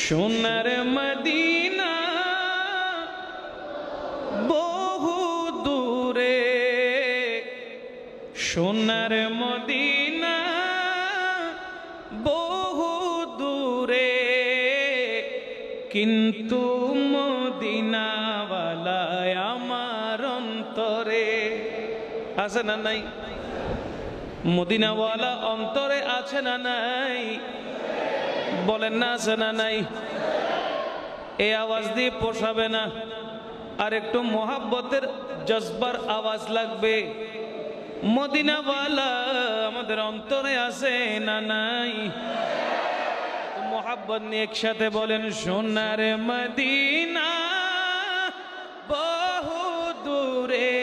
সোনার মদিনা বহু দূরে, সোনার মদিনা বহু দূরে, কিন্তু মদিনাওয়ালা আমার অন্তরে আছে না নাই? মদিনাওয়ালা অন্তরে আছে না নাই? বলেন না আছে না নাই? এই আওয়াজ দিয়ে পোষাবে না, আর একটু মোহাব্বতের জজবার আওয়াজ লাগবে। মদিনাওয়ালা আমাদের অন্তরে আছে না নাই? মোহাব্বত নিয়ে একসাথে বলেন, সোনার মদিনা বহু দূরে,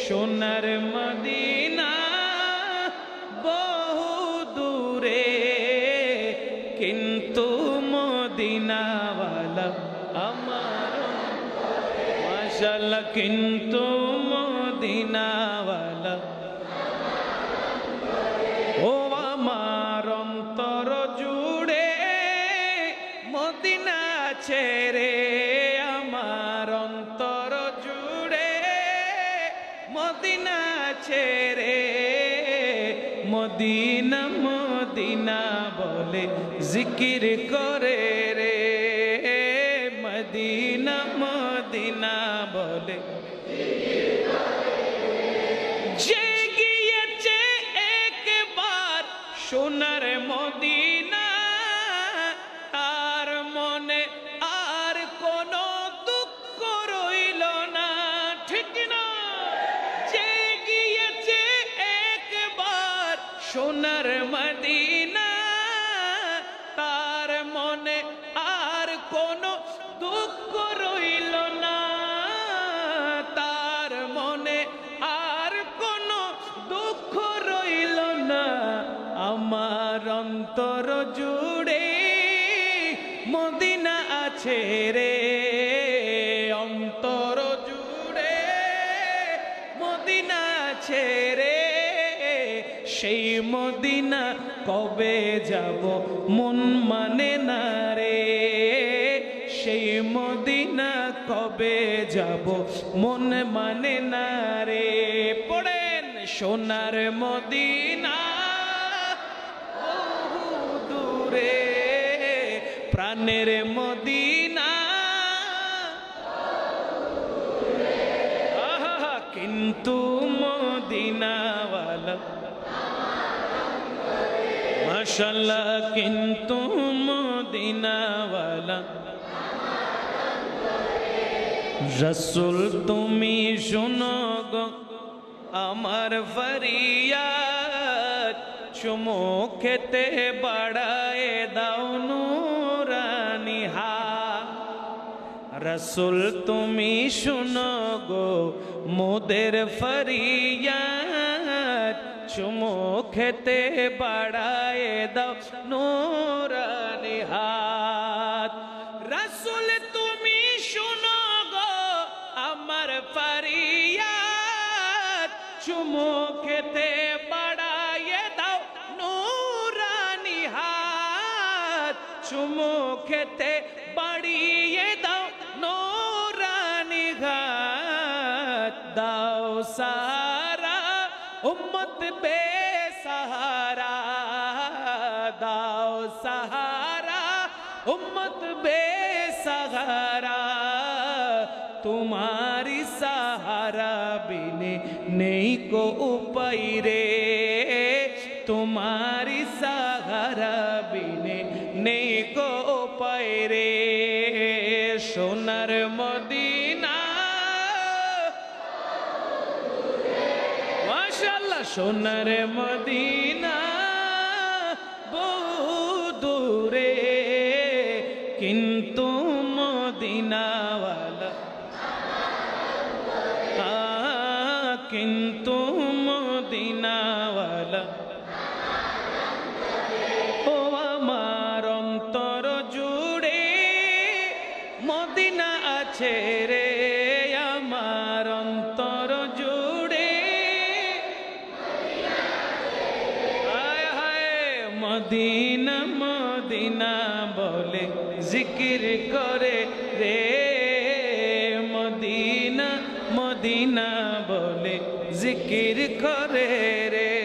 সোনার মদিনা বহু দূরে, কিন্তু মদিনাওয়ালা আমার মাশাআল্লাহ, কিন্তু মদিনাওয়ালা ও আমার অন্তর জুড়ে মদিনা ছেড়ে, আমার অন্তর জুড়ে মদিনা ছেড়ে, মদিনা মদিনা বলে জিকির করে রে, মদিনা মদিনা বলে যে গিয়েছে একবার সোনার মদিনা, তার মনে আর কোনো দুঃখ রইল না, ঠিক না? যে গিয়েছে একবার সোনার মদিনা, তার মনে আর কোনো দুঃখ রইল না, তার মনে আর কোনো দুঃখ রইল না। আমার অন্তর জুড়ে মদিনা আছে রে, অন্তর জুড়ে মদিনা আছে রে, সেই মদিনা কবে যাব মন মানে না রে, সেই মদিনা কবে যাব মন মানে না রে। পড়েন, সোনার মদিনা বহু দূরে, প্রাণের মদিনা আহা, কিন্তু মদিনাওয়ালা মাশাআল্লাহ, কিন্তু মদিনাওয়ালা। রসুল তুমি শোনো গো আমার ফরিয়াদ, চুমো খেতে বাড়ায় দাও নূরানি হাত। রসুল তুমি শোনো গো মোদের ফরিয়াদ, চুমো খেতে বাড়ায় দাও নূরানি হাত। রসুল তুমি শোনো গো আমার ফরিয়াদ, চুমো খেতে বাড়ায় দাও নূরানি হাত, চুমো খেতে বাড়িয়ে দাও নূরানি হাত। দাও সাহারা উম্মত বেসাহারা, দাও সাহারা উম্মত বেসাহারা, तुम्हारी सहारा बिने नहीं को उपाय रे, तुम्हारी सहारा बिने नहीं को उपाय रे। सोनार मदीना माशाअल्लाह, सोनार मदीना बहु दूरे, किंतु मदीनावाला किंतु मदीनावाला ও আমার অন্তর জুড়ে মদিনা আছে রে, আমার অন্তর জুড়ে হায় হায় মদিনা মদিনা বলে জিকির করে রে, মদিনা মদিনা বলে জিকির করে রে।